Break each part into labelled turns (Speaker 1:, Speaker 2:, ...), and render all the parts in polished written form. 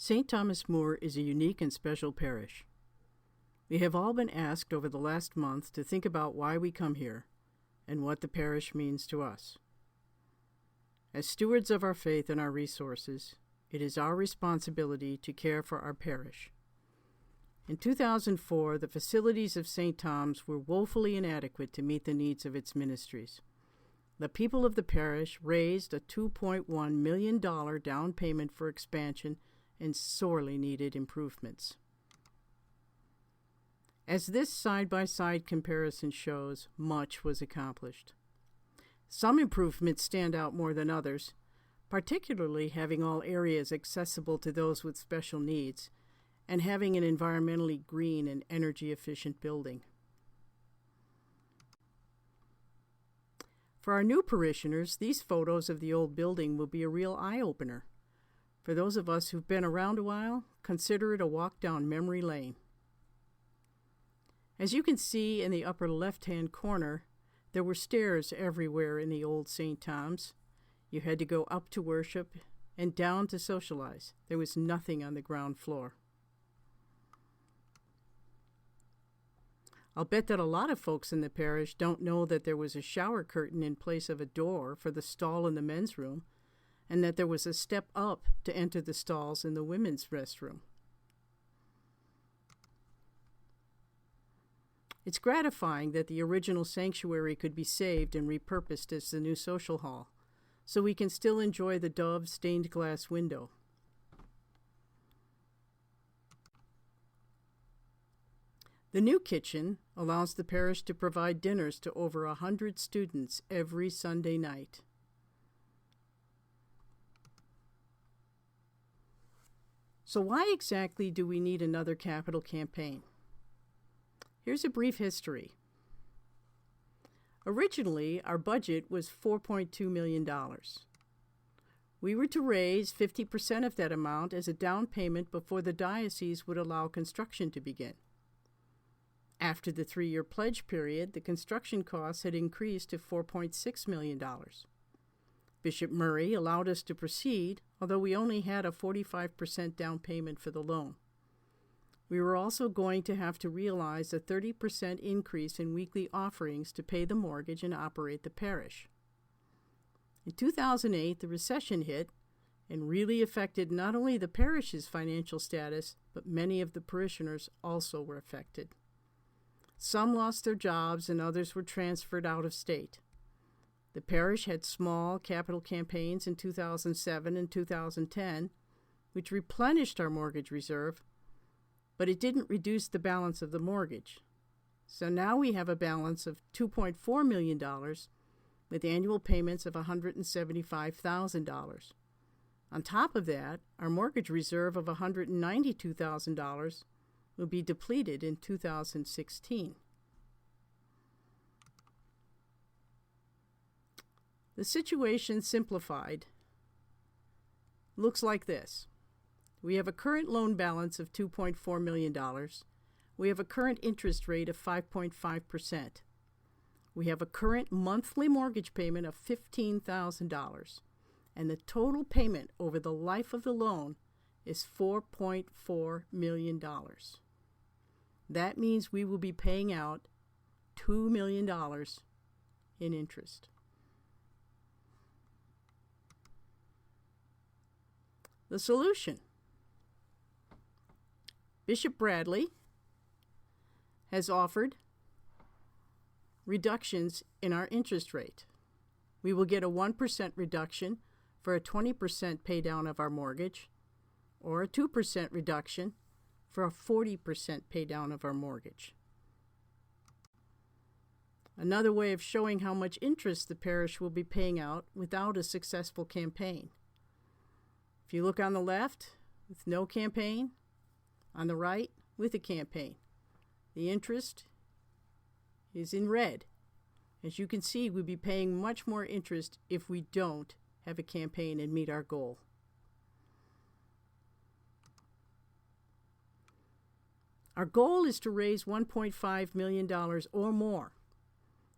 Speaker 1: St. Thomas More is a unique and special parish. We have all been asked over the last month to think about why we come here and what the parish means to us. As stewards of our faith and our resources, it is our responsibility to care for our parish. In 2004, the facilities of St. Thomas were woefully inadequate to meet the needs of its ministries. The people of the parish raised a $2.1 million down payment for expansion and sorely needed improvements. As this side-by-side comparison shows, much was accomplished. Some improvements stand out more than others, particularly having all areas accessible to those with special needs and having an environmentally green and energy-efficient building. For our new parishioners, these photos of the old building will be a real eye-opener. For those of us who've been around a while, consider it a walk down memory lane. As you can see in the upper left-hand corner, there were stairs everywhere in the old St. Thomas. You had to go up to worship and down to socialize. There was nothing on the ground floor. I'll bet that a lot of folks in the parish don't know that there was a shower curtain in place of a door for the stall in the men's room, and that there was a step up to enter the stalls in the women's restroom. It's gratifying that the original sanctuary could be saved and repurposed as the new social hall, so we can still enjoy the Dove stained glass window. The new kitchen allows the parish to provide dinners to over 100 students every Sunday night. So why exactly do we need another capital campaign? Here's a brief history. Originally, our budget was $4.2 million. We were to raise 50% of that amount as a down payment before the diocese would allow construction to begin. After the 3-year pledge period, the construction costs had increased to $4.6 million. Bishop Murray allowed us to proceed, although we only had a 45% down payment for the loan. We were also going to have to realize a 30% increase in weekly offerings to pay the mortgage and operate the parish. In 2008, the recession hit and really affected not only the parish's financial status, but many of the parishioners also were affected. Some lost their jobs and others were transferred out of state. The parish had small capital campaigns in 2007 and 2010, which replenished our mortgage reserve, but it didn't reduce the balance of the mortgage. So now we have a balance of $2.4 million with annual payments of $175,000. On top of that, our mortgage reserve of $192,000 will be depleted in 2016. The situation simplified looks like this. We have a current loan balance of $2.4 million. We have a current interest rate of 5.5%. We have a current monthly mortgage payment of $15,000. And the total payment over the life of the loan is $4.4 million. That means we will be paying out $2 million in interest. The solution. Bishop Bradley has offered reductions in our interest rate. We will get a 1% reduction for a 20% pay down of our mortgage, or a 2% reduction for a 40% pay down of our mortgage. Another way of showing how much interest the parish will be paying out without a successful campaign. If you look on the left, with no campaign, on the right, with a campaign, the interest is in red. As you can see, we'll be paying much more interest if we don't have a campaign and meet our goal. Our goal is to raise $1.5 million or more.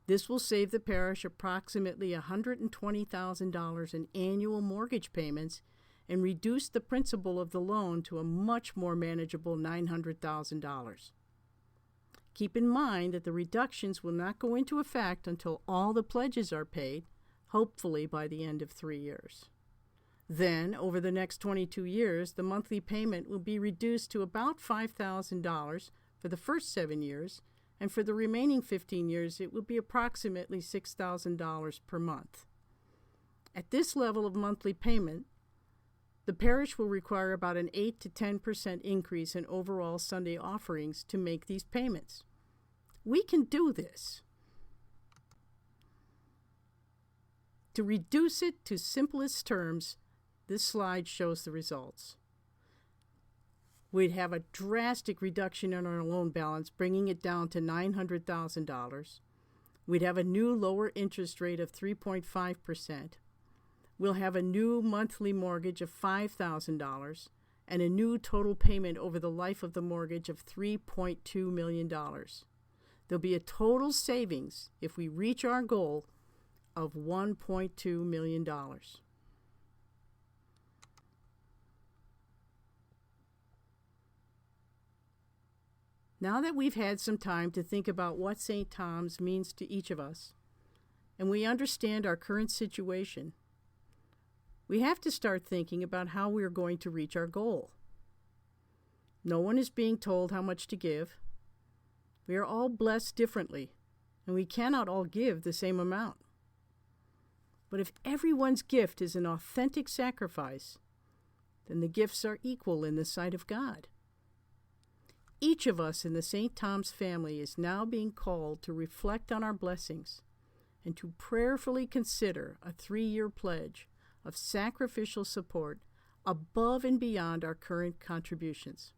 Speaker 1: This will save the parish approximately $120,000 in annual mortgage payments and reduce the principal of the loan to a much more manageable $900,000. Keep in mind that the reductions will not go into effect until all the pledges are paid, hopefully by the end of 3 years. Then, over the next 22 years, the monthly payment will be reduced to about $5,000 for the first 7 years, and for the remaining 15 years, it will be approximately $6,000 per month. At this level of monthly payment, the parish will require about an 8 to 10% increase in overall Sunday offerings to make these payments. We can do this. To reduce it to simplest terms, this slide shows the results. We'd have a drastic reduction in our loan balance, bringing it down to $900,000. We'd have a new lower interest rate of 3.5%. We'll have a new monthly mortgage of $5,000 and a new total payment over the life of the mortgage of $3.2 million. There'll be a total savings if we reach our goal of $1.2 million. Now that we've had some time to think about what St. Thomas means to each of us, and we understand our current situation, we have to start thinking about how we are going to reach our goal. No one is being told how much to give. We are all blessed differently, and we cannot all give the same amount. But if everyone's gift is an authentic sacrifice, then the gifts are equal in the sight of God. Each of us in the St. Thomas family is now being called to reflect on our blessings and to prayerfully consider a 3-year pledge of sacrificial support above and beyond our current contributions,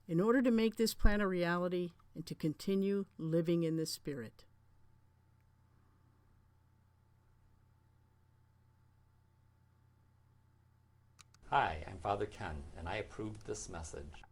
Speaker 1: in order to make this plan a reality and to continue living in the Spirit.
Speaker 2: Hi, I'm Father Ken, and I approve this message.